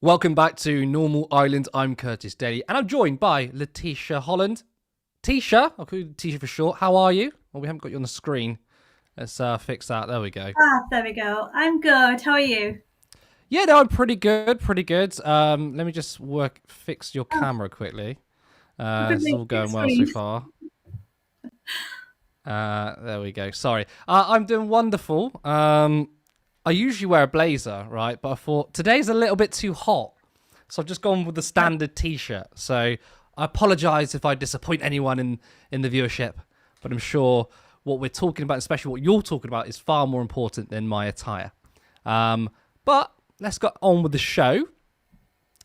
Welcome back to Normal Island. I'm Curtis Daly, and I'm joined by Letitia Holland. Tisha, I'll call you Tisha for short. How are you? Well, we haven't got you on the screen. Let's fix that. There we go. There we go. I'm good. How are you? Yeah, no, I'm pretty good, pretty good. Let me just fix your Oh, camera quickly. This is brilliant. all Big going well so screen. far. There we go. Sorry. I'm doing wonderful. I usually wear a blazer, right? But I thought today's a little bit too hot. So I've just gone with the standard t-shirt. So I apologise if I disappoint anyone in the viewership. But I'm sure what we're talking about, especially what you're talking about, is far more important than my attire. But let's get on with the show.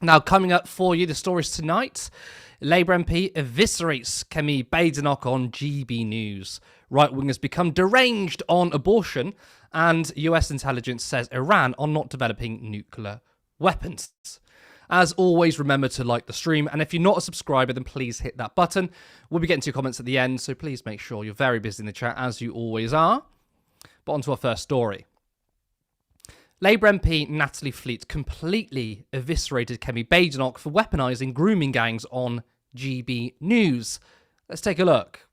Now, coming up for you, the stories tonight. Labour MP eviscerates Kemi Badenoch on GB News. Right-wingers become deranged on abortion. And US intelligence says Iran are not developing nuclear weapons. As always, remember to like the stream. And if you're not a subscriber, then please hit that button. We'll be getting to your comments at the end. So please make sure you're very busy in the chat, as you always are. But on to our first story. Labour MP Natalie Fleet completely eviscerated Kemi Badenoch for weaponising grooming gangs on GB News. Let's take a look.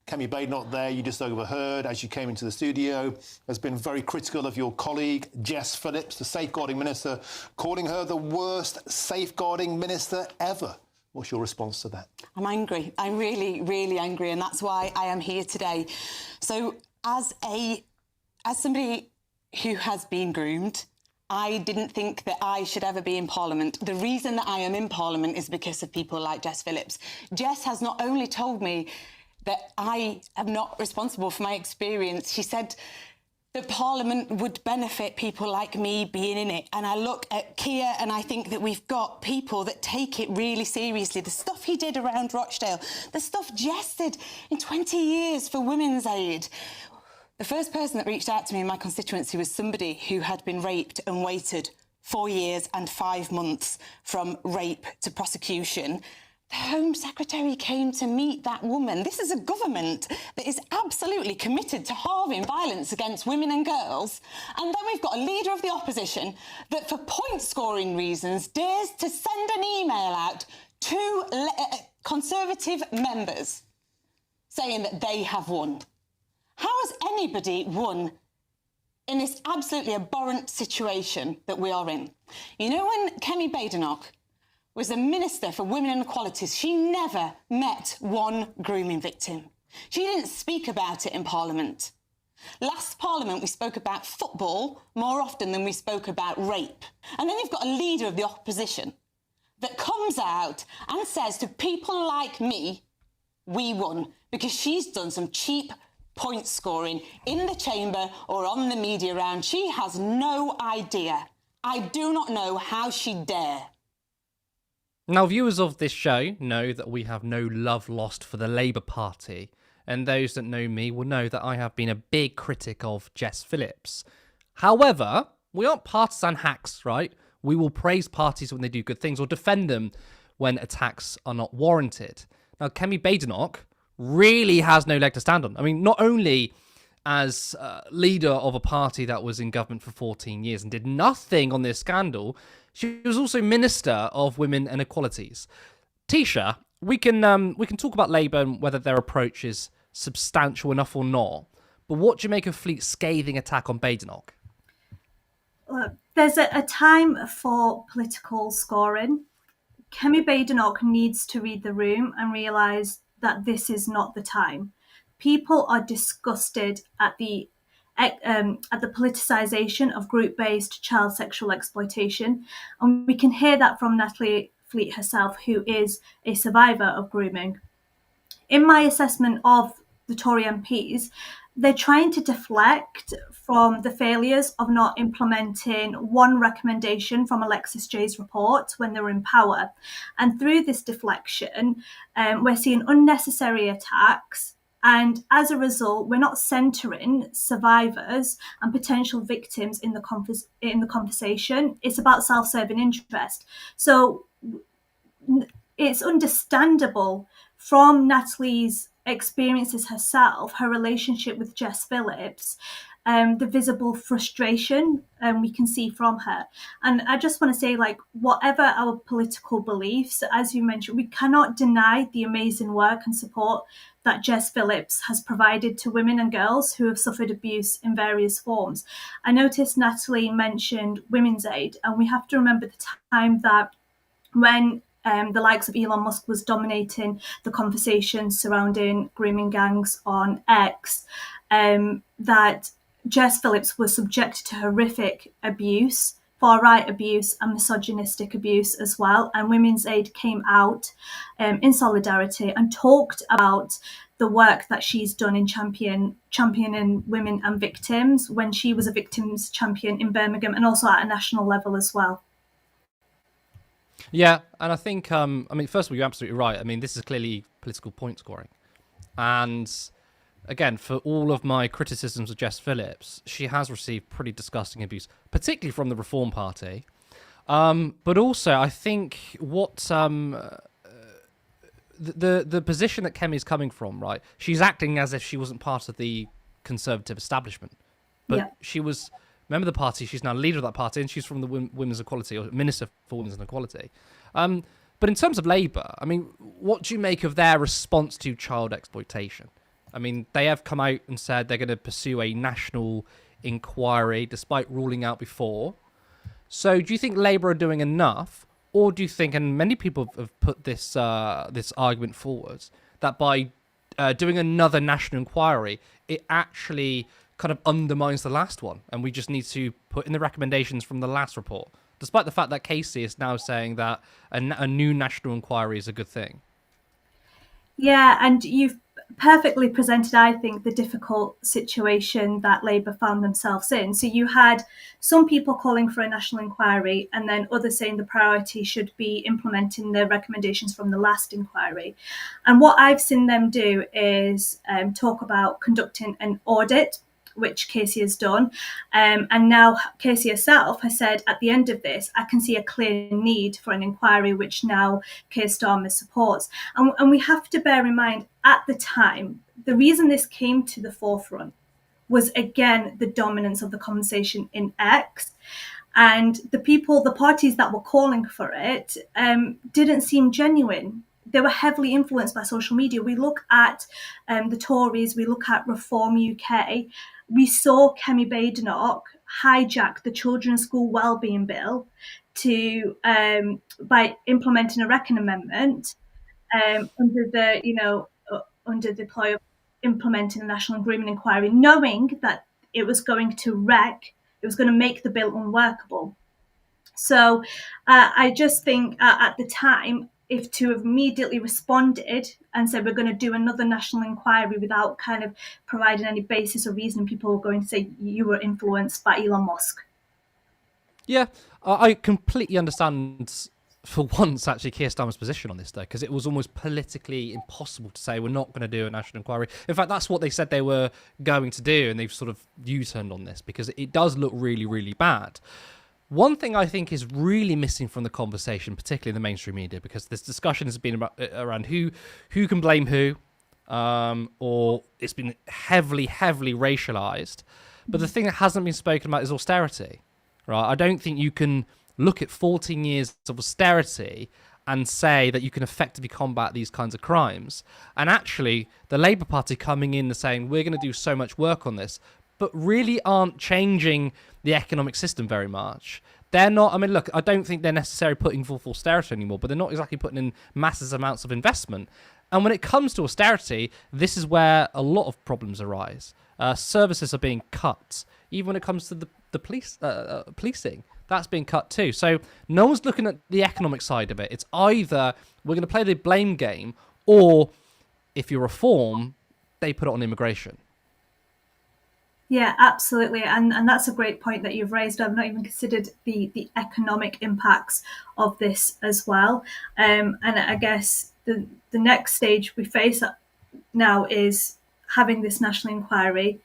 Kemi Badenoch there, you just overheard as you came into the studio, has been very critical of your colleague, Jess Phillips, the safeguarding minister, calling her the worst safeguarding minister ever. What's your response to that? I'm angry. I'm really, really angry, and that's why I am here today. So as somebody who has been groomed, I didn't think that I should ever be in Parliament. The reason that I am in Parliament is because of people like Jess Phillips. Jess has not only told me that I am not responsible for my experience, she said that Parliament would benefit people like me being in it. And I look at Keir and I think that we've got people that take it really seriously. The stuff he did around Rochdale, the stuff Jess did in 20 years for Women's Aid. The first person that reached out to me in my constituency was somebody who had been raped and waited 4 years and 5 months from rape to prosecution. The Home Secretary came to meet that woman. This is a government that is absolutely committed to halving violence against women and girls. And then we've got a leader of the opposition that, for point-scoring reasons, dares to send an email out to Conservative members saying that they have won. How has anybody won in this absolutely abhorrent situation that we are in? You know, when Kemi Badenoch was a Minister for Women and Equalities, she never met one grooming victim. She didn't speak about it in Parliament. Last Parliament, we spoke about football more often than we spoke about rape. And then you've got a leader of the opposition that comes out and says to people like me, we won, because she's done some cheap point scoring in the chamber or on the media round. She has no idea. I do not know how she dare. Now, viewers of this show know that we have no love lost for the Labour Party, and those that know me will know that I have been a big critic of Jess Phillips. However, we aren't partisan hacks, right? We will praise parties when they do good things or defend them when attacks are not warranted. Now, Kemi Badenoch really has no leg to stand on. I mean, not only as leader of a party that was in government for 14 years and did nothing on this scandal, she was also Minister of Women and Equalities. Tisha, we can talk about Labour and whether their approach is substantial enough or not. But what do you make of Fleet's scathing attack on Badenoch? Look, there's a time for political scoring. Kemi Badenoch needs to read the room and realise that this is not the time. People are disgusted at the politicisation of group-based child sexual exploitation, and we can hear that from Natalie Fleet herself, who is a survivor of grooming. In my assessment of the Tory MPs, they're trying to deflect from the failures of not implementing one recommendation from Alexis Jay's report when they were in power. And through this deflection, we're seeing unnecessary attacks. And as a result, we're not centering survivors and potential victims in the conversation. It's about self-serving interest. So it's understandable from Natalie's experiences herself, her relationship with Jess Phillips, the visible frustration we can see from her. And I just want to say, like, whatever our political beliefs, as you mentioned, we cannot deny the amazing work and support that Jess Phillips has provided to women and girls who have suffered abuse in various forms. I noticed Natalie mentioned Women's Aid, and we have to remember the time that when the likes of Elon Musk was dominating the conversation surrounding grooming gangs on X, that Jess Phillips was subjected to horrific abuse, far-right abuse and misogynistic abuse as well. And Women's Aid came out in solidarity and talked about the work that she's done in championing women and victims when she was a victims champion in Birmingham and also at a national level as well. Yeah, and I think, I mean, first of all, you're absolutely right. I mean, this is clearly political point scoring. And again, for all of my criticisms of Jess Phillips, she has received pretty disgusting abuse, particularly from the Reform Party. But also, I think what the position that Kemi's coming from, right? She's acting as if she wasn't part of the Conservative establishment, but she was a member of the party. She's now leader of that party, and she's from the Women's Equality, or Minister for Women's Equality. But in terms of Labour, I mean, what do you make of their response to child exploitation? I mean, they have come out and said they're going to pursue a national inquiry, despite ruling out before. So do you think Labour are doing enough? Or do you think, and many people have put this this argument forward, that by doing another national inquiry, it actually kind of undermines the last one, and we just need to put in the recommendations from the last report, despite the fact that Casey is now saying that a new national inquiry is a good thing? Yeah, and you've perfectly presented, I think, the difficult situation that Labour found themselves in. So you had some people calling for a national inquiry and then others saying the priority should be implementing the recommendations from the last inquiry. And what I've seen them do is talk about conducting an audit, which Casey has done. And now Casey herself has said at the end of this, I can see a clear need for an inquiry, which now Keir Starmer supports. And we have to bear in mind, at the time, the reason this came to the forefront was, again, the dominance of the conversation in X. And the parties that were calling for it didn't seem genuine. They were heavily influenced by social media. We look at the Tories, we look at Reform UK. We saw Kemi Badenoch hijack the Children's School Wellbeing Bill by implementing a Reckon Amendment under the ploy of implementing a national grooming inquiry, knowing that it was going to make the bill unworkable. So I just think at the time, if to have immediately responded and said we're going to do another national inquiry without kind of providing any basis or reason, people were going to say you were influenced by Elon Musk. Yeah, I completely understand, for once, actually, Keir Starmer's position on this, though, because it was almost politically impossible to say we're not going to do a national inquiry. In fact, that's what they said they were going to do, and they've sort of U-turned on this because it does look really, really bad. One thing I think is really missing from the conversation, particularly in the mainstream media, because this discussion has been around who can blame who, or it's been heavily, heavily racialized. But the thing that hasn't been spoken about is austerity, right? I don't think you can look at 14 years of austerity and say that you can effectively combat these kinds of crimes. And actually, the Labour Party coming in and saying, we're going to do so much work on this, but really aren't changing the economic system very much. They're not, I mean, look, I don't think they're necessarily putting full austerity anymore, but they're not exactly putting in massive amounts of investment. And when it comes to austerity, this is where a lot of problems arise. Services are being cut. Even when it comes to the policing, that's being cut too. So no one's looking at the economic side of it. It's either we're going to play the blame game, or if you reform, they put it on immigration. Yeah, absolutely. And that's a great point that you've raised. I've not even considered the economic impacts of this as well. And I guess the next stage we face now is having this national inquiry.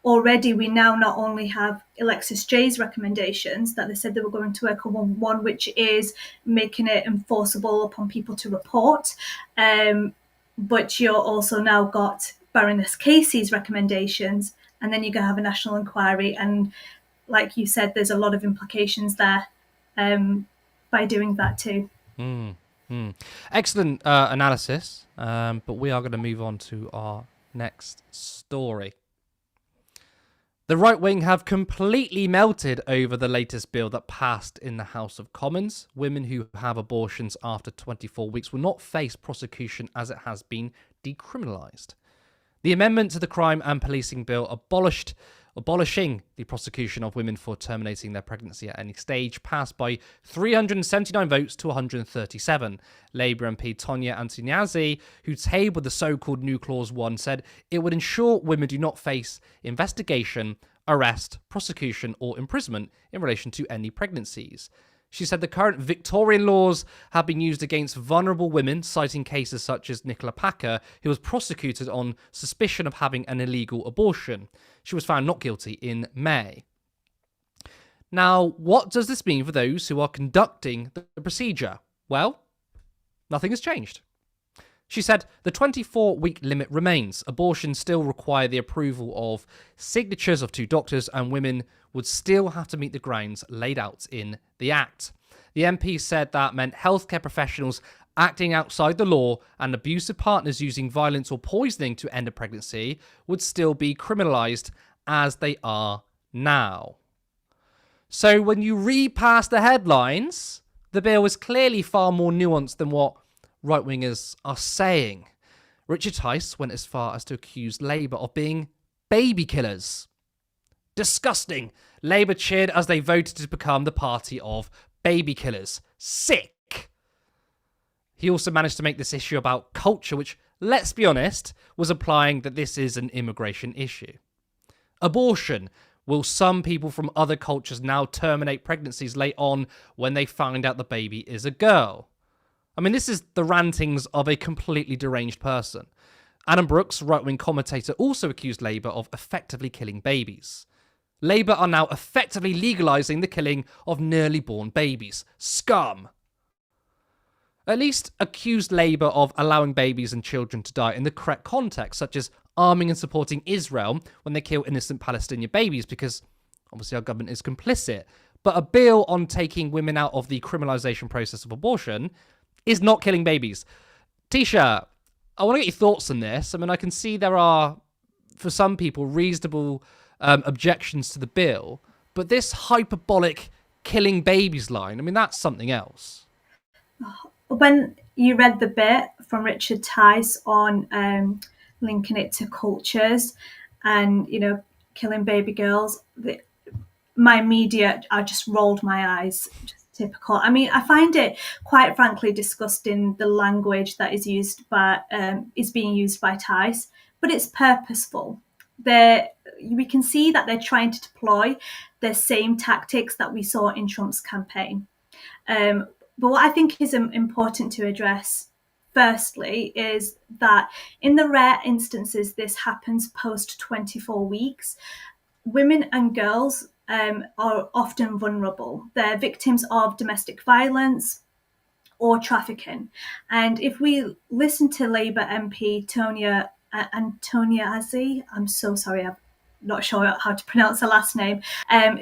Already, we now not only have Alexis Jay's recommendations that they said they were going to work on, one which is making it enforceable upon people to report, but you're also now got Baroness Casey's recommendations and then you're going to have a national inquiry. And like you said, there's a lot of implications there by doing that too. Excellent analysis, but we are going to move on to our next story. The right wing have completely melted over the latest bill that passed in the House of Commons. Women who have abortions after 24 weeks will not face prosecution as it has been decriminalised. The amendment to the Crime and Policing Bill abolishing the prosecution of women for terminating their pregnancy at any stage passed by 379 votes to 137. Labour MP Tonya Antonia, who tabled the so-called New Clause 1, said it would ensure women do not face investigation, arrest, prosecution or imprisonment in relation to any pregnancies. She said the current Victorian laws have been used against vulnerable women, citing cases such as Nicola Packer, who was prosecuted on suspicion of having an illegal abortion. She was found not guilty in May. Now, what does this mean for those who are conducting the procedure? Well, nothing has changed. She said the 24-week limit remains. Abortions still require the approval of signatures of 2 doctors, and women would still have to meet the grounds laid out in the Act. The MP said that meant healthcare professionals acting outside the law and abusive partners using violence or poisoning to end a pregnancy would still be criminalised as they are now. So when you read past the headlines, the bill is clearly far more nuanced than what right-wingers are saying. Richard Tice went as far as to accuse Labour of being baby killers. Disgusting. Labour cheered as they voted to become the party of baby killers. Sick. He also managed to make this issue about culture, which, let's be honest, was implying that this is an immigration issue. Abortion. Will some people from other cultures now terminate pregnancies late on when they find out the baby is a girl? I mean, this is the rantings of a completely deranged person. Adam Brooks, right-wing commentator, also accused Labour of effectively killing babies. Labour are now effectively legalising the killing of nearly born babies. Scum! At least accused Labour of allowing babies and children to die in the correct context, such as arming and supporting Israel when they kill innocent Palestinian babies, because obviously our government is complicit. But a bill on taking women out of the criminalisation process of abortion is not killing babies. Tisha, I want to get your thoughts on this. I mean, I can see there are, for some people, reasonable objections to the bill, but this hyperbolic killing babies line, I mean, that's something else. When you read the bit from Richard Tice on linking it to cultures and, you know, killing baby girls, my immediate, I just rolled my eyes. Just typical. I mean, I find it quite frankly disgusting, the language that is being used by Tice, but it's purposeful. We can see that they're trying to deploy the same tactics that we saw in Trump's campaign. But what I think is important to address, firstly, is that in the rare instances this happens post 24 weeks, women and girls are often vulnerable. They're victims of domestic violence or trafficking. And if we listen to Labour MP Tonya Antonia, I'm so sorry, I'm not sure how to pronounce her last name.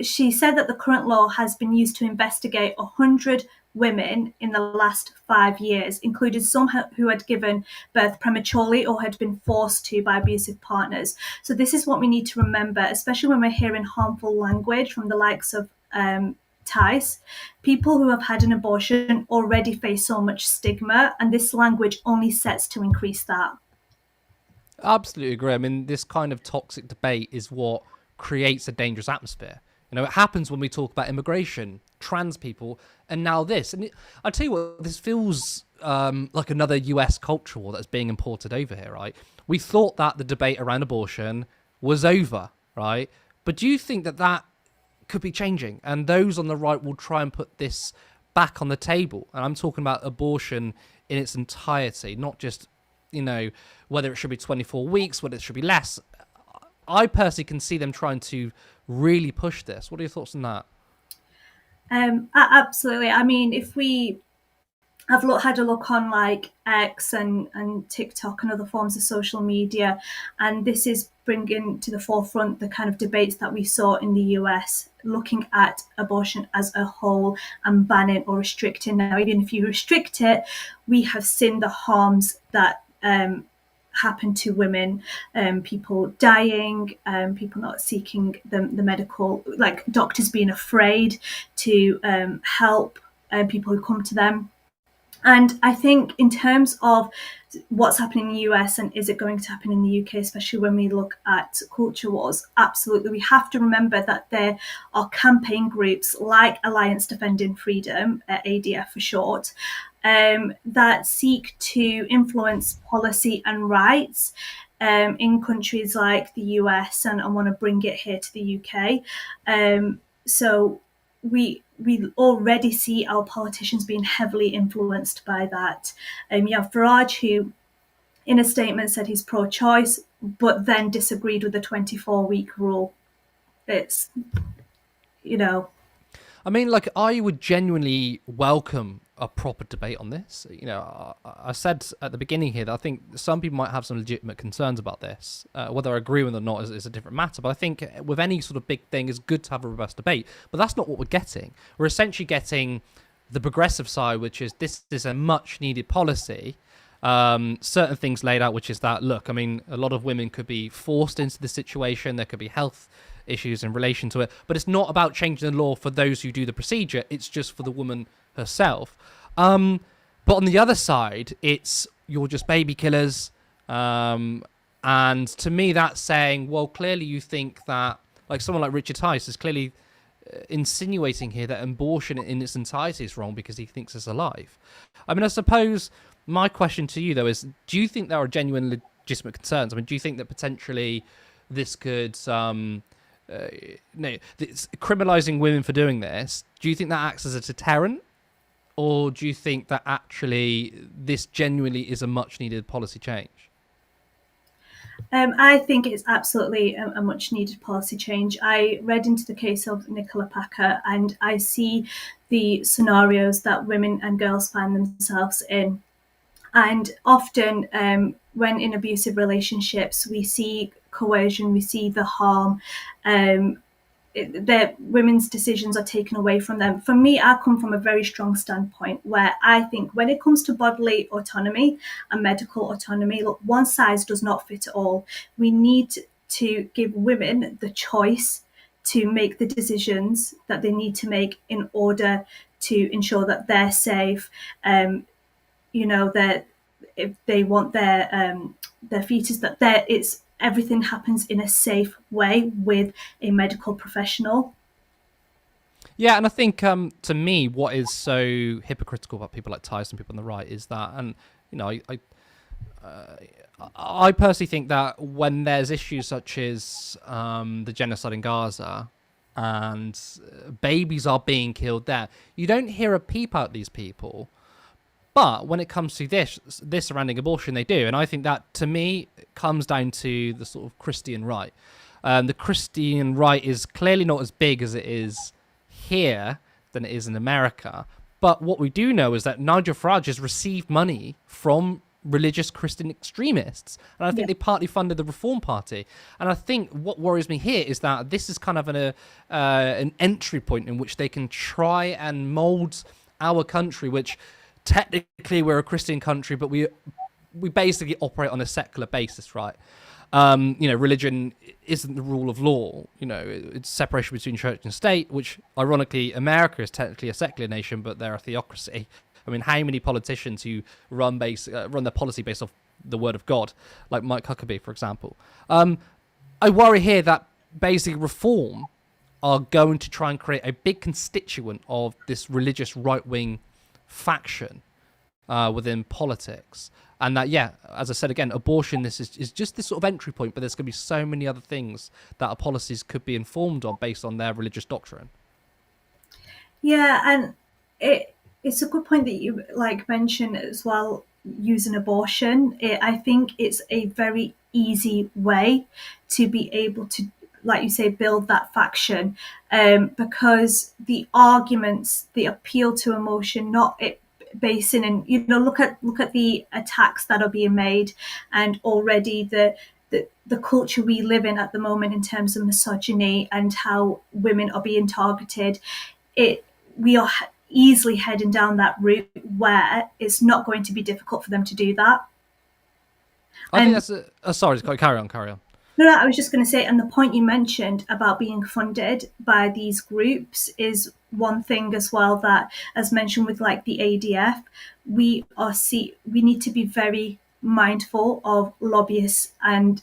She said that the current law has been used to investigate 100 women in the last 5 years, including some who had given birth prematurely or had been forced to by abusive partners. So this is what we need to remember, especially when we're hearing harmful language from the likes of Tice. People who have had an abortion already face so much stigma, and this language only sets to increase that. Absolutely agree. I mean, this kind of toxic debate is what creates a dangerous atmosphere. You know, it happens when we talk about immigration, trans people, and now this. And I'll tell you what, this feels like another US culture war that's being imported over here, right? We thought that the debate around abortion was over, right? But do you think that that could be changing? And those on the right will try and put this back on the table. And I'm talking about abortion in its entirety, not just, you know, whether it should be 24 weeks, whether it should be less. I personally can see them trying to really push this. What are your thoughts on that? Absolutely. I mean, if we have had a look on like X and TikTok and other forms of social media, and this is bringing to the forefront the kind of debates that we saw in the US, looking at abortion as a whole and banning or restricting. Now, even if you restrict it, we have seen the harms that happen to women, people dying, people not seeking the medical, like doctors being afraid to help people who come to them. And I think in terms of what's happening in the US and is it going to happen in the UK, especially when we look at culture wars, absolutely. We have to remember that there are campaign groups like Alliance Defending Freedom, ADF for short, that seek to influence policy and rights in countries like the US and want to bring it here to the UK. So we already see our politicians being heavily influenced by that. You have Farage, who in a statement said he's pro-choice, but then disagreed with the 24-week rule. It's, I mean, like, I would genuinely welcome a proper debate on this. I said at the beginning here that I think some people might have some legitimate concerns about this. Whether I agree with them or not is a different matter. But I think with any sort of big thing, it's good to have a robust debate. But that's not what we're getting. We're essentially getting the progressive side, which is this is a much needed policy. Certain things laid out, which is that, look, I mean, a lot of women could be forced into this situation. There could be health issues in relation to it, but it's not about changing the law for those who do the procedure. It's just for the woman herself. But on the other side, it's you're just baby killers. And to me, that's saying, well, clearly you think that, like someone like Richard Tice is clearly insinuating here that abortion in its entirety is wrong because he thinks it's alive. I mean, I suppose my question to you, though, is do you think there are genuine legitimate concerns? I mean, do you think that potentially this could... criminalizing women for doing this, do you think that acts as a deterrent, or do you think that actually this genuinely is a much needed policy change? I think it's absolutely a much needed policy change. I read into the case of Nicola Packer, and I see the scenarios that women and girls find themselves in. And often when in abusive relationships, we see coercion, we see the harm, their women's decisions are taken away from them. For me, I come from a very strong standpoint where I think when it comes to bodily autonomy and medical autonomy, look, one size does not fit all. We need to give women the choice to make the decisions that they need to make in order to ensure that they're safe. That if they want their fetus, that it's everything happens in a safe way with a medical professional. Yeah, and I think to me, what is so hypocritical about people like Tice and people on the right is that, and I personally think that when there's issues such as the genocide in Gaza and babies are being killed there, you don't hear a peep out these people. But when it comes to this surrounding abortion, they do. And I think that, to me, comes down to the sort of Christian right. The Christian right is clearly not as big as it is here than it is in America. But what we do know is that Nigel Farage has received money from religious Christian extremists. And I think they partly funded the Reform Party. And I think what worries me here is that this is kind of an entry point in which they can try and mold our country, which... technically, we're a Christian country, but we basically operate on a secular basis, right? Religion isn't the rule of law. It's separation between church and state, which, ironically, America is technically a secular nation, but they're a theocracy. I mean, how many politicians who run their policy based off the word of God, like Mike Huckabee, for example? I worry here that basically Reform are going to try and create a big constituent of this religious right-wing faction within politics, and that, as I said again, abortion is just this sort of entry point, but there's going to be so many other things that our policies could be informed on based on their religious doctrine. Yeah, and it's a good point that you mentioned as well, using abortion. I think it's a very easy way to be able to, like you say, build that faction, because the arguments, the appeal to emotion, not it basing in, look at the attacks that are being made, and already the the culture we live in at the moment in terms of misogyny and how women are being targeted, we are easily heading down that route where it's not going to be difficult for them to do that. I think that's sorry, carry on. No, I was just going to say, and the point you mentioned about being funded by these groups is one thing as well that, as mentioned with like the ADF, we need to be very mindful of lobbyists and,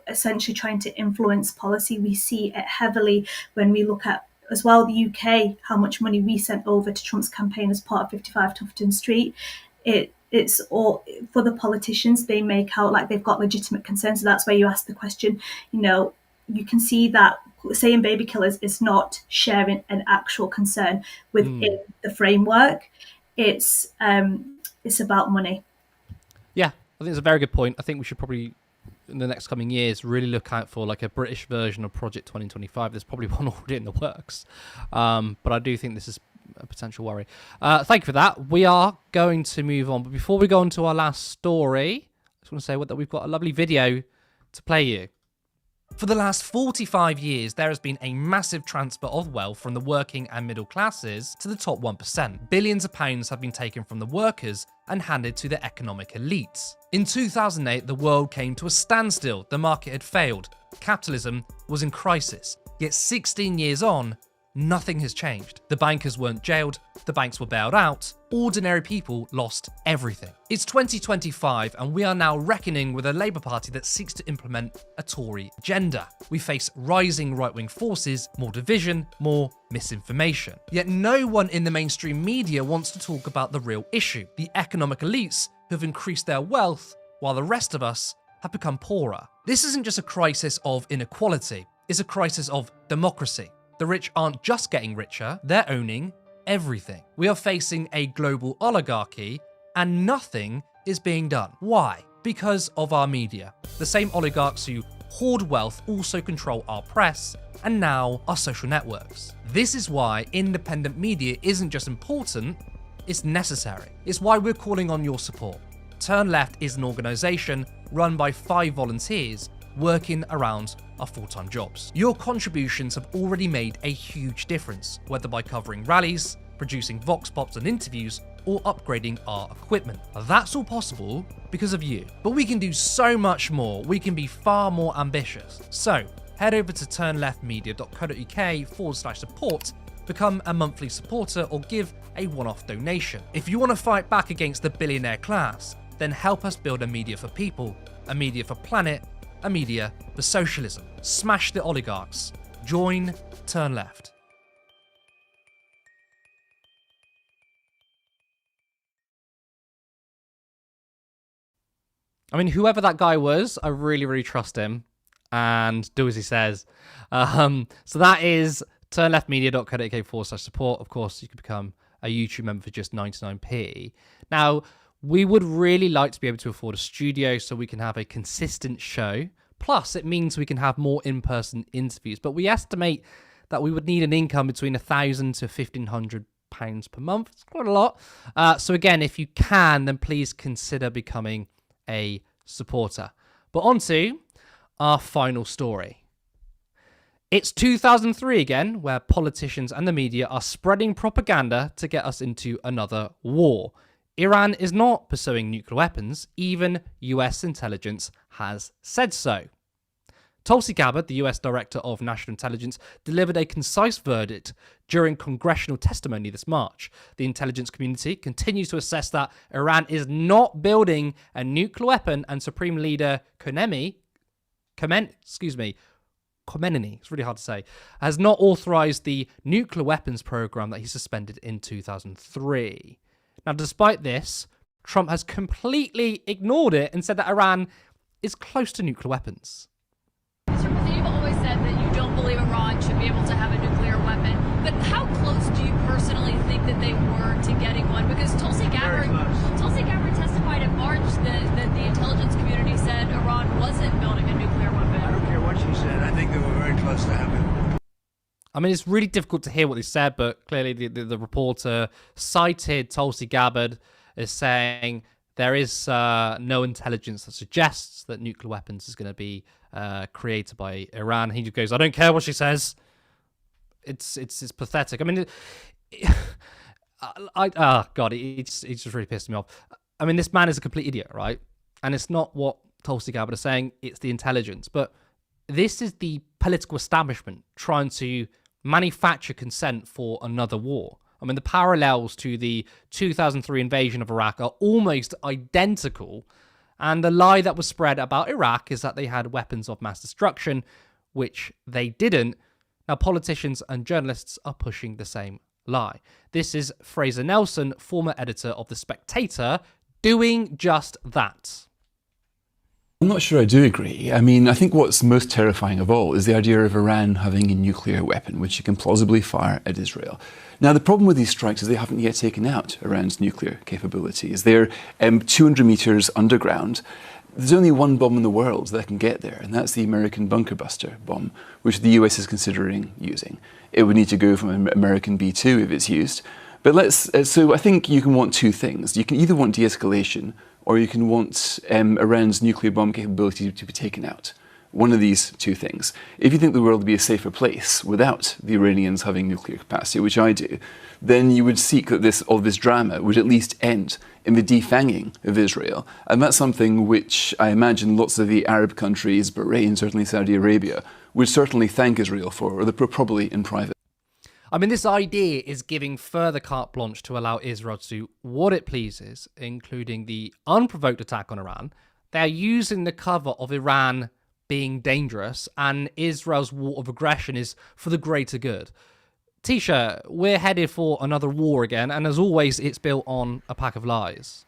essentially trying to influence policy. We see it heavily when we look at, as well, the UK, how much money we sent over to Trump's campaign as part of 55 Tufton Street. It's all for the politicians. They make out like they've got legitimate concerns. So that's where you ask the question, you can see that saying baby killers is not sharing an actual concern within the framework. It's about money. Yeah, I think it's a very good point. I think we should probably, in the next coming years, really look out for like a British version of Project 2025. There's probably one already in the works. But I do think this is a potential worry. Thank you for that. We are going to move on. But before we go on to our last story, I just want to say that we've got a lovely video to play you. For the last 45 years, there has been a massive transfer of wealth from the working and middle classes to the top 1%. Billions of pounds have been taken from the workers and handed to the economic elites. In 2008, the world came to a standstill. The market had failed. Capitalism was in crisis. Yet 16 years on, nothing has changed. The bankers weren't jailed, the banks were bailed out, ordinary people lost everything. It's 2025 and we are now reckoning with a Labour Party that seeks to implement a Tory agenda. We face rising right-wing forces, more division, more misinformation. Yet no one in the mainstream media wants to talk about the real issue, the economic elites who have increased their wealth while the rest of us have become poorer. This isn't just a crisis of inequality, it's a crisis of democracy. The rich aren't just getting richer, they're owning everything. We are facing a global oligarchy and nothing is being done. Why? Because of our media. The same oligarchs who hoard wealth also control our press and now our social networks. This is why independent media isn't just important, it's necessary. It's why we're calling on your support. Turn Left is an organisation run by 5 volunteers working around our full-time jobs. Your contributions have already made a huge difference, whether by covering rallies, producing vox pops and interviews, or upgrading our equipment. That's all possible because of you. But we can do so much more. We can be far more ambitious. So head over to turnleftmedia.co.uk/support, become a monthly supporter, or give a one-off donation. If you want to fight back against the billionaire class, then help us build a media for people, a media for planet, a media for socialism. Smash the oligarchs. Join Turn Left. I mean, whoever that guy was, I really, really trust him and do as he says. So that is turnleftmedia.co.uk/support. Of course, you can become a YouTube member for just 99p. Now, we would really like to be able to afford a studio so we can have a consistent show. Plus, it means we can have more in-person interviews. But we estimate that we would need an income between £1,000 to £1,500 per month. It's quite a lot. So again, if you can, then please consider becoming a supporter. But on to our final story. It's 2003 again, where politicians and the media are spreading propaganda to get us into another war. Iran is not pursuing nuclear weapons, even US intelligence has said so. Tulsi Gabbard, the US Director of National Intelligence, delivered a concise verdict during congressional testimony this March. The intelligence community continues to assess that Iran is not building a nuclear weapon, and Supreme Leader Khomeini, it's really hard to say, has not authorized the nuclear weapons program that he suspended in 2003. Now, despite this, Trump has completely ignored it and said that Iran is close to nuclear weapons. Mr. President, you've always said that you don't believe Iran should be able to have a nuclear weapon, but how close do you personally think that they were to getting one? Because Tulsi Gabbard testified in March that the intelligence community said Iran wasn't building a nuclear weapon. I don't care what she said. I think they were very close to having it. I mean, it's really difficult to hear what they said, but clearly the reporter cited Tulsi Gabbard as saying there is no intelligence that suggests that nuclear weapons is going to be created by Iran. He just goes, I don't care what she says. It's pathetic. I mean, God, it just really pissed me off. I mean, this man is a complete idiot, right? And it's not what Tulsi Gabbard is saying, it's the intelligence. But this is the political establishment trying to manufacture consent for another war. I mean, the parallels to the 2003 invasion of Iraq are almost identical. And the lie that was spread about Iraq is that they had weapons of mass destruction, which they didn't. Now, politicians and journalists are pushing the same lie. This is Fraser Nelson, former editor of The Spectator, doing just that. I'm not sure I do agree. I mean, I think what's most terrifying of all is the idea of Iran having a nuclear weapon, which it can plausibly fire at Israel. Now, the problem with these strikes is they haven't yet taken out Iran's nuclear capabilities. They're 200 meters underground. There's only one bomb in the world that can get there, and that's the American bunker buster bomb, which the US is considering using. It would need to go from an American B-2 if it's used. But so I think you can want two things. You can either want de-escalation, or you can want Iran's nuclear bomb capability to be taken out. One of these two things. If you think the world would be a safer place without the Iranians having nuclear capacity, which I do, then you would seek that all this drama would at least end in the defanging of Israel. And that's something which I imagine lots of the Arab countries, Bahrain, certainly Saudi Arabia, would certainly thank Israel for, or probably in private. I mean, this idea is giving further carte blanche to allow Israel to do what it pleases, including the unprovoked attack on Iran. They're using the cover of Iran being dangerous, and Israel's war of aggression is for the greater good. Tisha, we're headed for another war again, and as always, it's built on a pack of lies.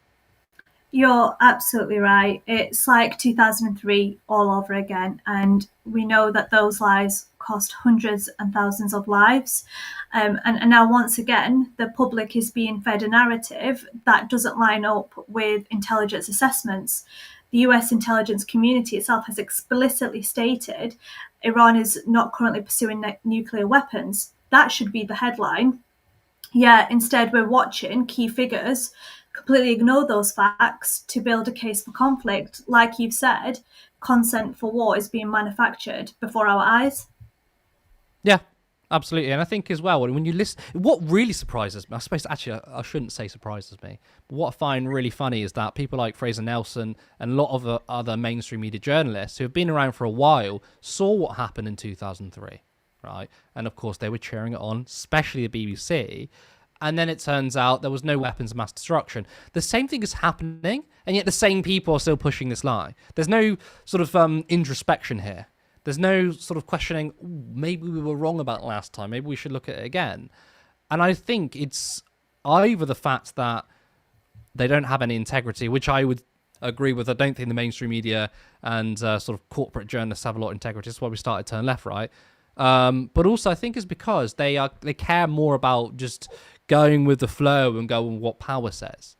You're absolutely right. It's like 2003 all over again. And we know that those lies cost hundreds and thousands of lives. And now, once again, the public is being fed a narrative that doesn't line up with intelligence assessments. The US intelligence community itself has explicitly stated Iran is not currently pursuing nuclear weapons. That should be the headline. Yeah, instead we're watching key figures completely ignore those facts to build a case for conflict. Like you've said, consent for war is being manufactured before our eyes. Yeah, absolutely. And I think as well, when you listen, what really surprises me, I suppose actually I shouldn't say surprises me, but what I find really funny is that people like Fraser Nelson and a lot of other mainstream media journalists who have been around for a while saw what happened in 2003, right? And of course they were cheering it on, especially the BBC. And then it turns out there was no weapons of mass destruction. The same thing is happening, and yet the same people are still pushing this lie. There's no sort of introspection here. There's no sort of questioning, maybe we were wrong about last time, maybe we should look at it again. And I think it's either the fact that they don't have any integrity, which I would agree with. I don't think the mainstream media and sort of corporate journalists have a lot of integrity. That's why we started Turn Left, right? But also I think it's because they care more about just going with the flow and going with what power says.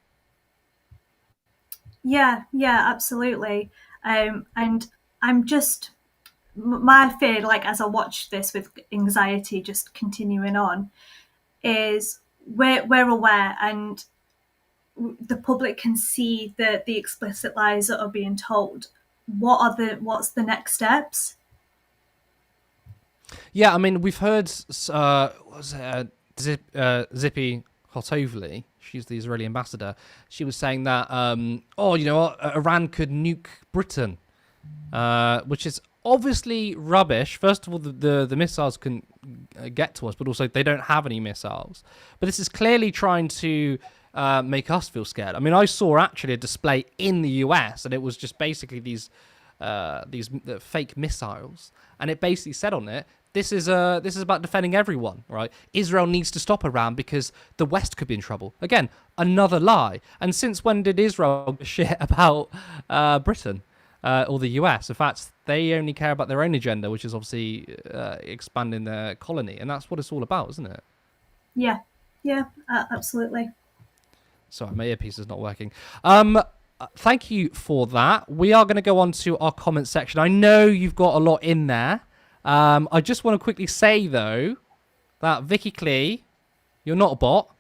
Yeah, absolutely. And I'm just, my fear, like as I watch this with anxiety just continuing on, is we're aware and the public can see the explicit lies that are being told. What's the next steps? Yeah, I mean, we've heard Zippy Hotovely, she's the Israeli ambassador, she was saying that, Iran could nuke Britain, which is obviously rubbish. First of all, the missiles can get to us, but also they don't have any missiles. But this is clearly trying to make us feel scared. I mean, I saw actually a display in the US, and it was just basically these fake missiles, and it basically said on it, this is about defending everyone, right? Israel needs to stop Iran because the West could be in trouble. Again, another lie. And since when did Israel give a shit about Britain or the US? In fact, they only care about their own agenda, which is obviously expanding their colony, and that's what it's all about, isn't it? Yeah, absolutely. Sorry, my earpiece is not working. Thank you for that. We are going to go on to our comment section. I know you've got a lot in there. I just want to quickly say, though, that Vicky Klee, you're not a bot,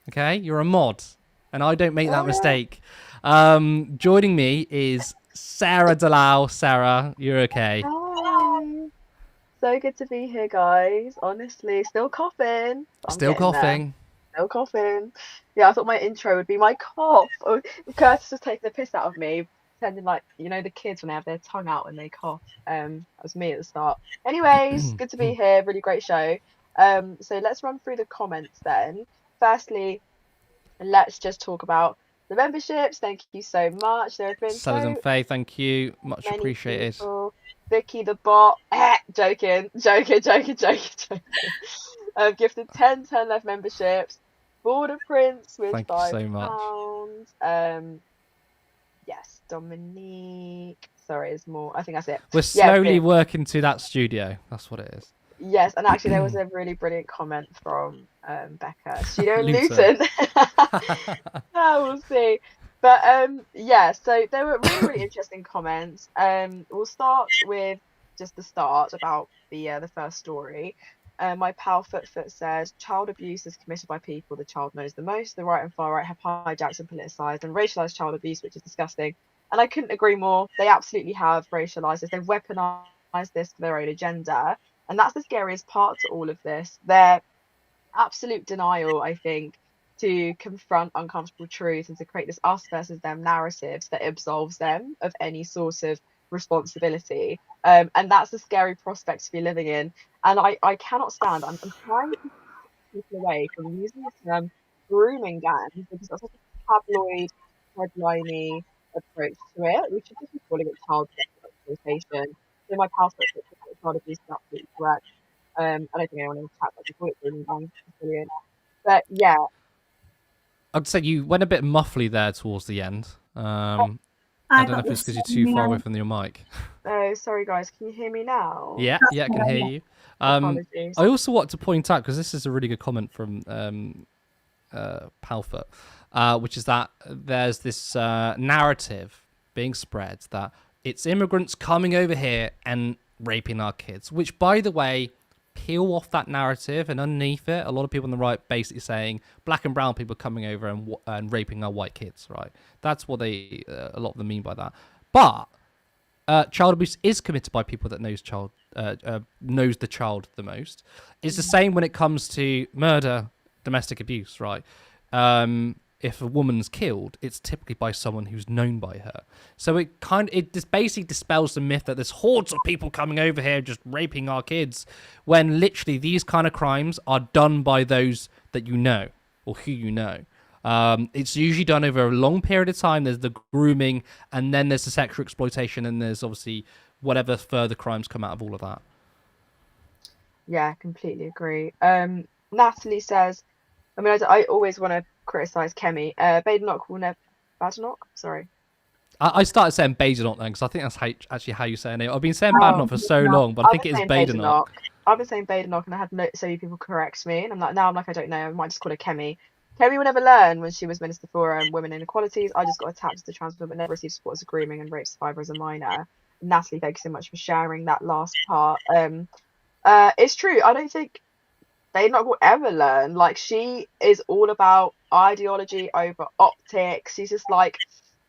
okay? You're a mod, and I don't make that Oh, mistake. Joining me is Sarah Daly. Sarah, you're okay? hi. So good to be here, guys. Honestly, still coughing. But I'm Still getting there. coughing. Still coughing. Yeah, I thought my intro would be my cough. Oh, Curtis was taking the piss out of me, pretending like, the kids when they have their tongue out when they cough. That was me at the start. Anyways, good to be here. Really great show. So let's run through the comments then. Firstly, let's just talk about the memberships. Thank you so much. There have been Sellers and so Faye, thank you. Much many appreciated. people. Vicky the bot, joking. Gifted 10 left memberships. Border Prince with Thank you so much. £5. Yes, Dominique. Sorry, there's more. I think that's it. We're Yeah, slowly brilliant. working to that studio. That's what it is. Yes, and actually there was a really brilliant comment from Becca. Studio in Luton. Luton. Oh, we'll see. But yeah, so there were really interesting comments. We'll start with just the start about the first story. My pal Footfoot said, child abuse is committed by people the child knows the most. The right and far right have hijacked and politicised and racialised child abuse, which is disgusting. And I couldn't agree more. They absolutely have racialised this. They've weaponised this for their own agenda. And that's the scariest part to all of this. Their absolute denial, I think, to confront uncomfortable truths and to create this us versus them narratives that absolves them of any sort of responsibility. And that's a scary prospect to be living in. And I cannot stand, I'm trying to keep people away from using the term grooming gangs because that's such a tabloid, headliney approach to it. We should just be calling it child sexual exploitation. So my passport says that child abuse is absolutely correct. I don't think anyone in the chat would call it grooming gangs. It's brilliant. But yeah, I'd say you went a bit muffly there towards the end. I I don't know got if it's this. because you're too far away from your mic. oh, sorry guys, can you hear me now? Yeah, I can hear you. Apologies. I also want to point out, because this is a really good comment from Palfoot, which is that there's this narrative being spread that it's immigrants coming over here and raping our kids, which, by the way, peel off that narrative, and underneath it, a lot of people on the right basically saying black and brown people coming over and raping our white kids, right? That's what a lot of them mean by that. But child abuse is committed by people that knows the child the most. It's the same when it comes to murder, domestic abuse, right? If a woman's killed, it's typically by someone who's known by her. So it just basically dispels the myth that there's hordes of people coming over here just raping our kids, when literally these kind of crimes are done by those that you know or who you know. It's usually done over a long period of time. There's the grooming, and then there's the sexual exploitation, and there's obviously whatever further crimes come out of all of that. Yeah, completely agree. Natalie says, I always want to criticize Kemi. Badenoch will never. Badenoch? Sorry. I started saying Badenoch then, because I think that's actually how you say it. I've been saying Badenoch for so long, but I think it is Badenoch. I've been saying Badenoch, and I had so many people correct me, and I'm like, I don't know. I might just call her Kemi. Kemi will never learn. When she was Minister for Women and Inequalities, I just got attacked as a trans woman, but never received support as a grooming and rape survivor as a minor. Natalie, thank you so much for sharing that last part. It's true. I don't think Badenoch will ever learn. Like, she is all about ideology over optics. She's just like,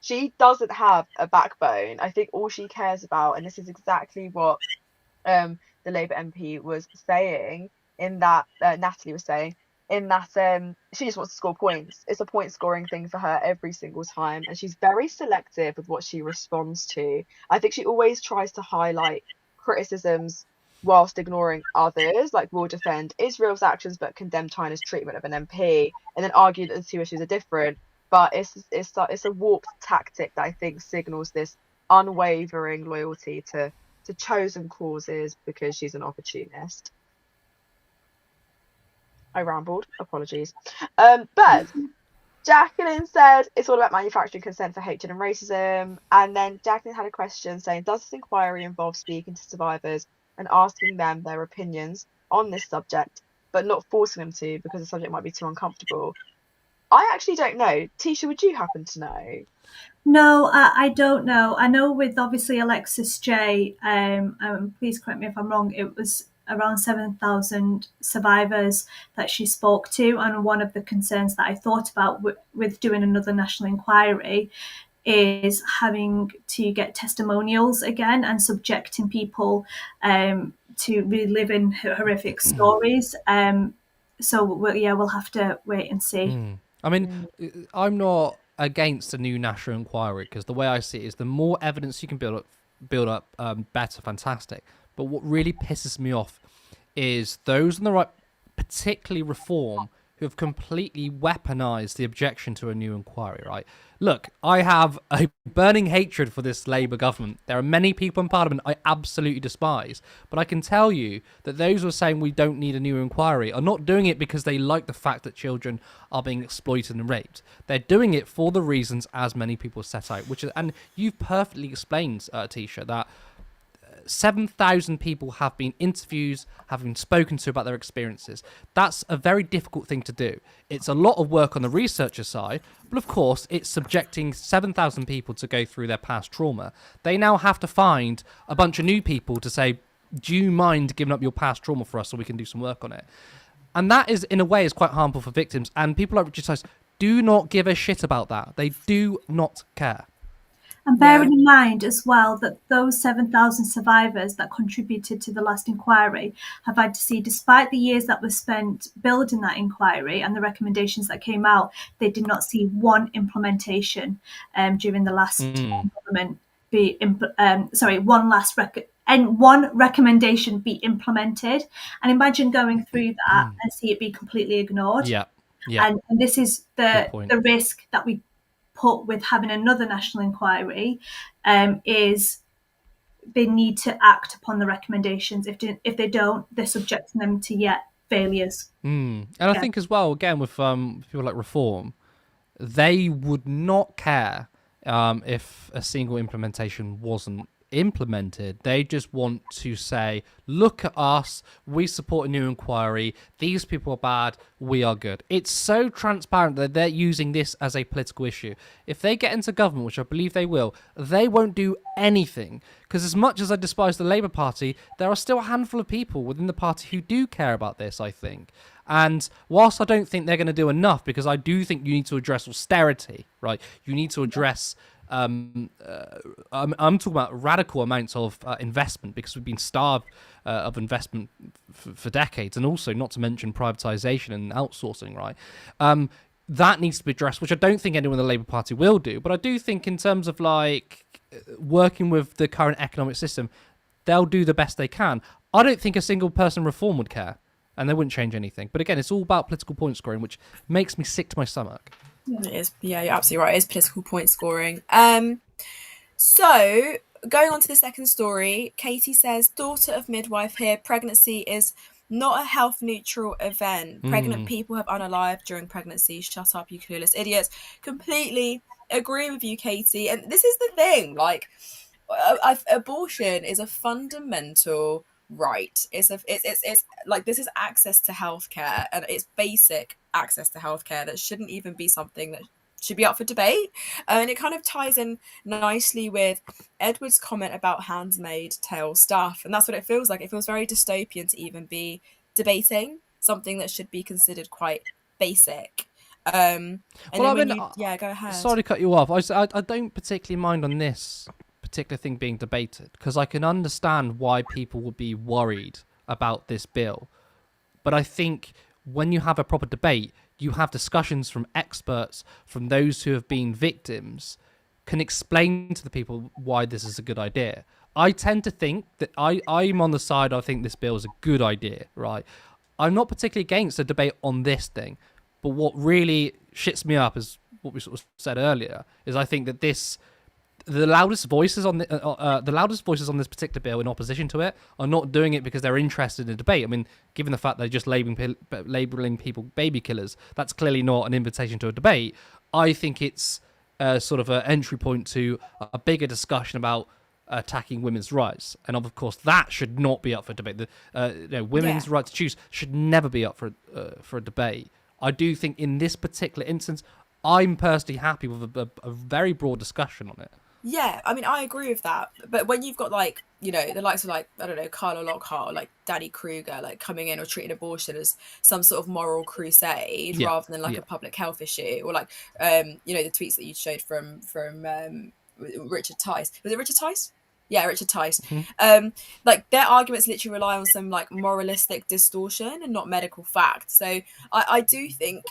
she doesn't have a backbone. I think all she cares about, and this is exactly what the Labour MP was saying, in that Natalie was saying, in that she just wants to score points. It's a point scoring thing for her every single time, and she's very selective with what she responds to. I think she always tries to highlight criticisms whilst ignoring others. Like, we'll defend Israel's actions but condemn China's treatment of an MP, and then argue that the two issues are different. But it's a warped tactic that I think signals this unwavering loyalty to chosen causes because she's an opportunist. I rambled. Apologies. But Jacqueline said it's all about manufacturing consent for hatred and racism. And then Jacqueline had a question saying, does this inquiry involve speaking to survivors and asking them their opinions on this subject, but not forcing them to because the subject might be too uncomfortable? I actually don't know. Tisha, would you happen to know? No, I don't know. I know with obviously Alexis J, please correct me if I'm wrong, it was around 7,000 survivors that she spoke to. And one of the concerns that I thought about with doing another national inquiry is having to get testimonials again and subjecting people to reliving horrific stories. So we'll have to wait and see. I mean, I'm not against a new national inquiry because the way I see it is the more evidence you can build up, better, fantastic. But what really pisses me off is those on the right, particularly Reform, who have completely weaponized the objection to a new inquiry, right? Look, I have a burning hatred for this Labour government. There are many people in Parliament I absolutely despise. But I can tell you that those who are saying we don't need a new inquiry are not doing it because they like the fact that children are being exploited and raped. They're doing it for the reasons as many people set out, which is, and you've perfectly explained, Tisha, that 7,000 people have been interviewed, have been spoken to about their experiences. That's a very difficult thing to do. It's a lot of work on the researcher side, but of course, it's subjecting 7,000 people to go through their past trauma. They now have to find a bunch of new people to say, do you mind giving up your past trauma for us so we can do some work on it? And that is, in a way, is quite harmful for victims. And people like Richard Tice do not give a shit about that. They do not care. And bearing in mind as well that those 7,000 survivors that contributed to the last inquiry have had to see, despite the years that were spent building that inquiry and the recommendations that came out, they did not see one implementation during the last government be one recommendation be implemented. And imagine going through that and see it be completely ignored. Yeah. And this is the risk that we put with having another national inquiry, is they need to act upon the recommendations. If they don't, they're subjecting them to yet failures. And I think as well, again, with people like Reform, they would not care if a single implementation wasn't implemented. They just want to say, look at us, we support a new inquiry, these people are bad, we are good. It's so transparent that they're using this as a political issue. If they get into government, which I believe they will, they won't do anything, because as much as I despise the Labour Party, there are still a handful of people within the party who do care about this, I think. And whilst I don't think they're going to do enough, because I do think you need to address austerity, right? You need to address I'm talking about radical amounts of investment, because we've been starved of investment for decades, and also not to mention privatization and outsourcing, right? That needs to be addressed, which I don't think anyone in the Labour Party will do. But I do think in terms of like working with the current economic system, they'll do the best they can. I don't think a single person Reform would care, and they wouldn't change anything. But again, it's all about political point scoring, which makes me sick to my stomach. It is. Yeah, you're absolutely right. It is political point scoring. So going on to the second story, Katie says, daughter of midwife here, pregnancy is not a health neutral event. Pregnant people have unalived during pregnancy. Shut up, you clueless idiots. Completely agree with you, Katie. And this is the thing, like, abortion is a fundamental right. It's like, this is access to healthcare, and it's basic access to healthcare that shouldn't even be something that should be up for debate. And it kind of ties in nicely with Edward's comment about handmaid tale stuff, and that's what it feels like. It feels very dystopian to even be debating something that should be considered quite basic. And well, go ahead. Sorry to cut you off. I don't particularly mind on this particular thing being debated, because I can understand why people would be worried about this bill. But I think when you have a proper debate, you have discussions from experts, from those who have been victims, can explain to the people why this is a good idea. I tend to think that I'm on the side, I think this bill is a good idea, right? I'm not particularly against a debate on this thing, but what really shits me up is what we sort of said earlier, is I think that the loudest voices on this particular bill in opposition to it are not doing it because they're interested in a debate. I mean, given the fact they're just labeling people baby killers, that's clearly not an invitation to a debate. I think it's sort of an entry point to a bigger discussion about attacking women's rights, and of course that should not be up for debate. Women's right to choose should never be up for a debate. I do think in this particular instance, I'm personally happy with a very broad discussion on it. Yeah, I mean, I agree with that. But when you've got like, you know, the likes of like, I don't know, Carla Lockhart or like Danny Kruger, like coming in or treating abortion as some sort of moral crusade Yeah, rather than like yeah. a public health issue, or like, you know, the tweets that you showed from Richard Tice. Was it Richard Tice? Yeah, Richard Tice. Like their arguments literally rely on some like moralistic distortion and not medical fact. So I do think,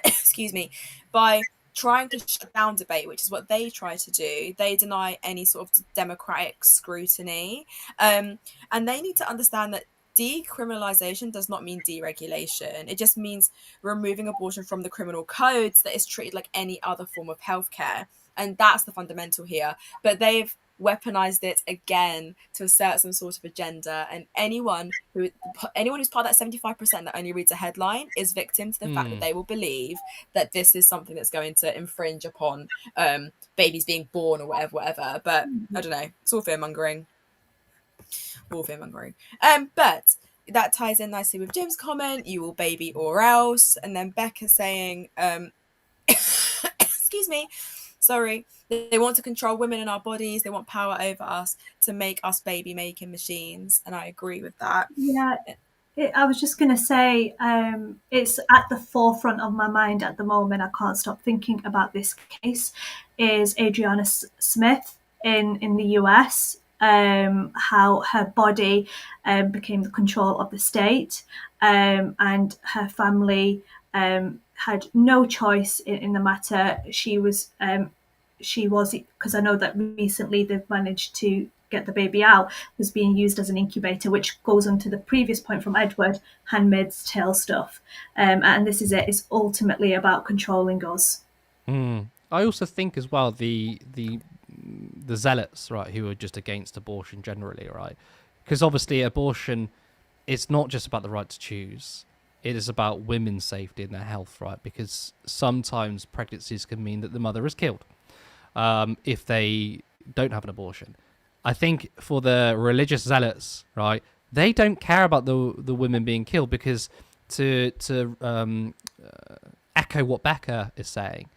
excuse me, by trying to shut down debate, which is what they try to do, they deny any sort of democratic scrutiny. And they need to understand that decriminalization does not mean deregulation. It just means removing abortion from the criminal codes that is treated like any other form of healthcare. And that's the fundamental here. But they've weaponized it again to assert some sort of agenda, and anyone who's part of that 75% that only reads a headline is victim to the fact that they will believe that this is something that's going to infringe upon babies being born or whatever. But I don't know, it's all fear mongering. But that ties in nicely with Jim's comment, you will baby or else, and then Becca saying excuse me, sorry, they want to control women in our bodies, they want power over us to make us baby making machines, and I agree with that. Yeah, I was just going to say, it's at the forefront of my mind at the moment. I can't stop thinking about this case. Is Adriana Smith in the US? How her body became the control of the state, and her family had no choice in the matter. She was, because I know that recently they've managed to get the baby out, was being used as an incubator, which goes on to the previous point from Edward, Handmaid's Tale stuff. And this is it. It's ultimately about controlling us. I also think as well the zealots, right, who are just against abortion generally, right? Because obviously abortion, it's not just about the right to choose. It is about women's safety and their health, right? Because sometimes pregnancies can mean that the mother is killed if they don't have an abortion. I think for the religious zealots, right, they don't care about the women being killed, because to echo what Becca is saying,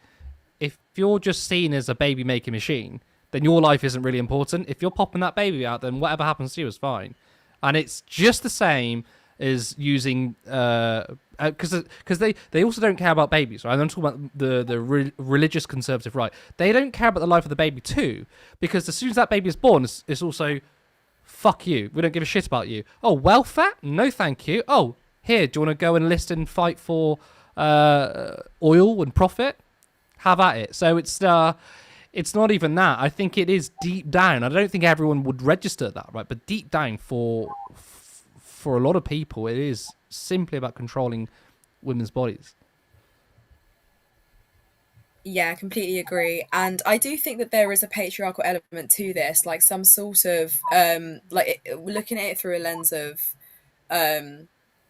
if you're just seen as a baby making machine, then your life isn't really important. If you're popping that baby out, then whatever happens to you is fine. And it's just the same as using because they also don't care about babies, right? I'm talking about the religious conservative right. They don't care about the life of the baby too, because as soon as that baby is born, it's also fuck you. We don't give a shit about you. Oh, welfare? No, thank you. Oh, here, do you want to go enlist and fight for oil and profit? Have at it. So it's not even that. I think it is deep down. I don't think everyone would register that, right? But deep down, for a lot of people, it is simply about controlling women's bodies. Yeah, I completely agree. And I do think that there is a patriarchal element to this, like some sort of looking at it through a lens of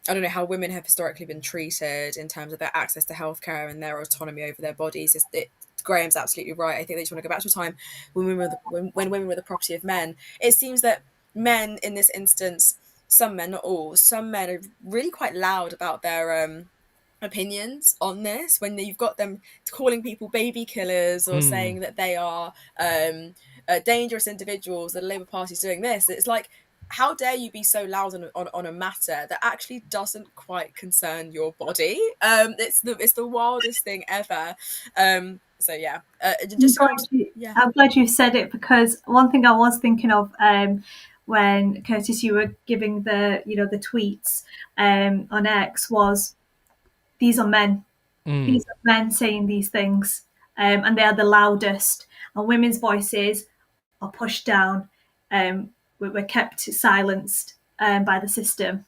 I don't know how women have historically been treated in terms of their access to healthcare and their autonomy over their bodies. Graham's absolutely right. I think they just want to go back to a time when women were the property of men. It seems that men in this instance, some men, not all, some men are really quite loud about their opinions on this, when you've got them calling people baby killers or saying that they are dangerous individuals, that the Labour Party's doing this. It's like, how dare you be so loud on a matter that actually doesn't quite concern your body? It's the wildest thing ever. So yeah, I'm glad you said it, because one thing I was thinking of when Curtis, you were giving the tweets on X, was these are men. These are men saying these things, and they are the loudest. And women's voices are pushed down. We're kept silenced by the system.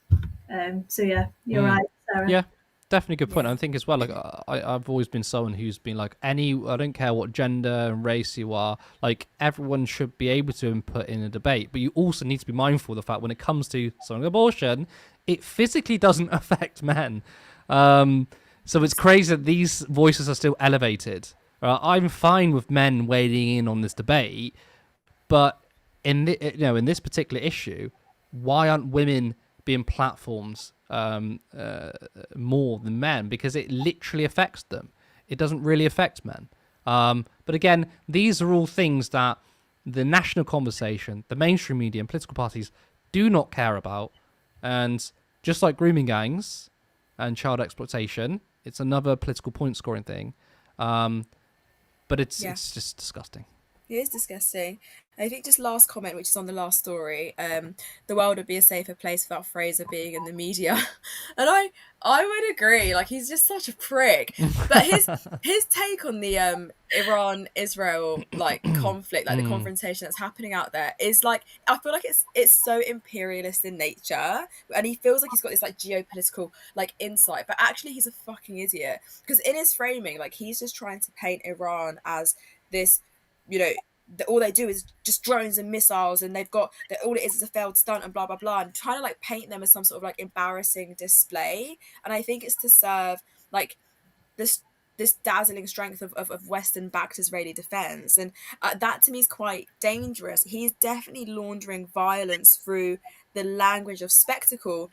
So yeah, you're right, Sarah. Yeah, definitely good point. I think as well, like I've always been someone who's been like, I don't care what gender and race you are, like everyone should be able to input in a debate, but you also need to be mindful of the fact when it comes to something abortion, it physically doesn't affect men. So it's crazy that these voices are still elevated. I'm fine with men wading in on this debate, but in this particular issue, why aren't women being platforms more than men? Because it literally affects them. It doesn't really affect men. But again, these are all things that the national conversation, the mainstream media and political parties do not care about. And just like grooming gangs and child exploitation, it's another political point scoring thing. But it's just disgusting. It is disgusting. I think just last comment, which is on the last story, the world would be a safer place without Fraser being in the media. And I would agree. Like, he's just such a prick. But his take on the Iran-Israel like conflict, like the confrontation that's happening out there, is like, I feel like it's so imperialist in nature, and he feels like he's got this like geopolitical like insight, but actually he's a fucking idiot, because in his framing, like, he's just trying to paint Iran as this, you know, all they do is just drones and missiles, and they've got all it is a failed stunt and blah blah blah, and trying to like paint them as some sort of like embarrassing display. And I think it's to serve like this dazzling strength of Western backed Israeli defense, and that to me is quite dangerous. He's definitely laundering violence through the language of spectacle,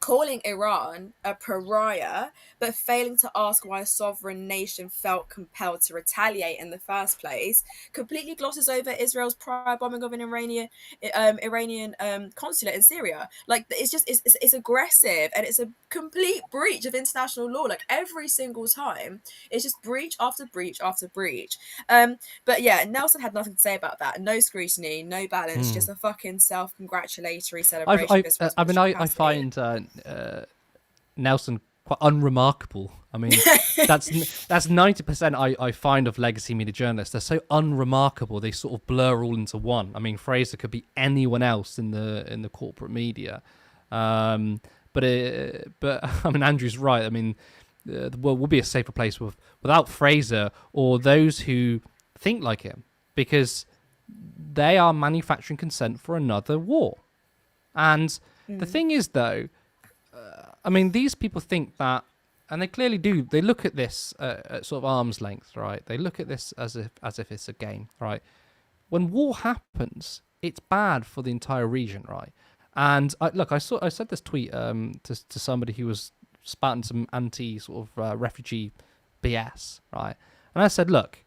calling Iran a pariah, but failing to ask why a sovereign nation felt compelled to retaliate in the first place, completely glosses over Israel's prior bombing of an Iranian consulate in Syria. Like, it's aggressive, and it's a complete breach of international law. Like, every single time, it's just breach after breach after breach. But yeah, Nelson had nothing to say about that. No scrutiny, no balance, just a fucking self-congratulatory celebration. I find Nelson quite unremarkable. I mean, that's 90% I find of legacy media journalists. They're so unremarkable. They sort of blur all into one. I mean, Fraser could be anyone else in the corporate media. But I mean, Andrew's right. I mean, the world will be a safer place without Fraser or those who think like him, because they are manufacturing consent for another war. And the thing is, though, I mean, these people think that, and they clearly do. They look at this at sort of arm's length, right? They look at this as if it's a game, right? When war happens, it's bad for the entire region, right? And I said this tweet to somebody who was spouting some anti sort of refugee BS, right? And I said, look,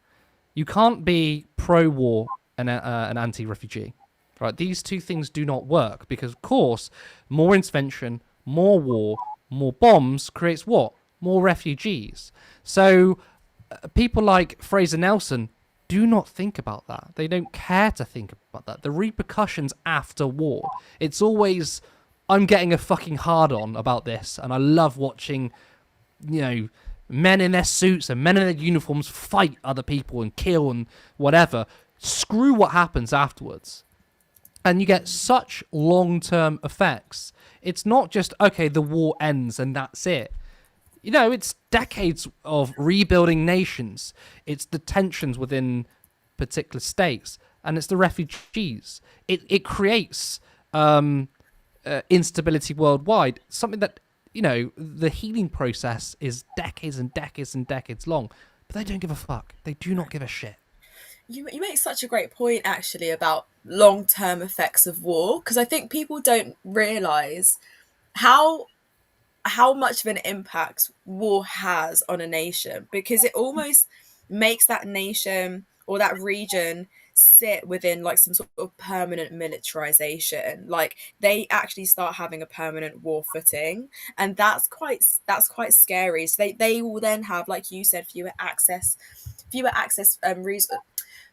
you can't be pro-war and an anti-refugee, right? These two things do not work, because, of course, more intervention, more war, more bombs creates what? More refugees. So people like Fraser Nelson do not think about that. They don't care to think about that. The repercussions after war. It's always, I'm getting a fucking hard-on about this, and I love watching, you know, men in their suits and men in their uniforms fight other people and kill and whatever. Screw what happens afterwards. And you get such long-term effects. It's not just, okay, the war ends and that's it. You know, it's decades of rebuilding nations. It's the tensions within particular states. And it's the refugees. It creates instability worldwide. Something that, you know, the healing process is decades and decades and decades long. But they don't give a fuck. They do not give a shit. You make such a great point, actually, about long-term effects of war, because I think people don't realise how much of an impact war has on a nation, because it almost makes that nation or that region sit within like some sort of permanent militarization. Like, they actually start having a permanent war footing, and that's quite scary. So they will then have, like you said,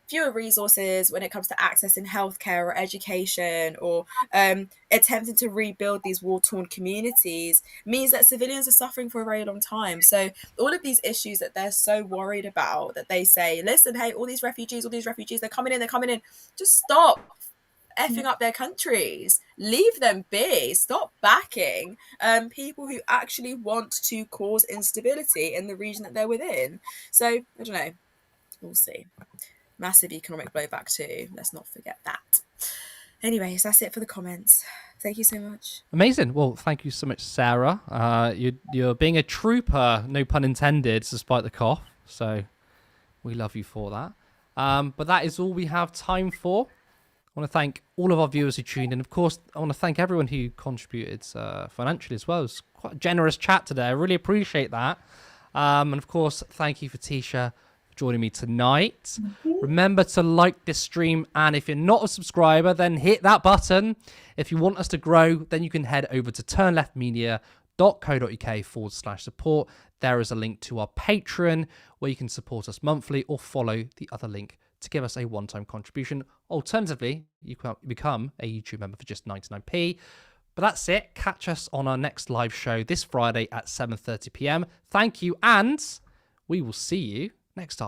fewer resources when it comes to access in healthcare or education, or attempting to rebuild these war-torn communities means that civilians are suffering for a very long time. So all of these issues that they're so worried about, that they say, listen, hey, all these refugees, they're coming in. Just stop effing up their countries. Leave them be. Stop backing people who actually want to cause instability in the region that they're within. So, I don't know. We'll see. Massive economic blowback too. Let's not forget that. Anyways, that's it for the comments. Thank you so much. Amazing. Well, thank you so much, Sarah. You're being a trooper, no pun intended, despite the cough. So we love you for that. But that is all we have time for. I want to thank all of our viewers who tuned in. Of course, I want to thank everyone who contributed financially as well. It was quite a generous chat today. I really appreciate that. And of course, thank you for Tisha for joining me tonight. Remember to like this stream, and if you're not a subscriber, then hit that button. If you want us to grow, then you can head over to turnleftmedia.co.uk/support. There is a link to our Patreon where you can support us monthly, or follow the other link to give us a one-time contribution. Alternatively, you can become a YouTube member for just 99p. But that's it. Catch us on our next live show this Friday at 7:30 p.m. Thank you, and we will see you next time.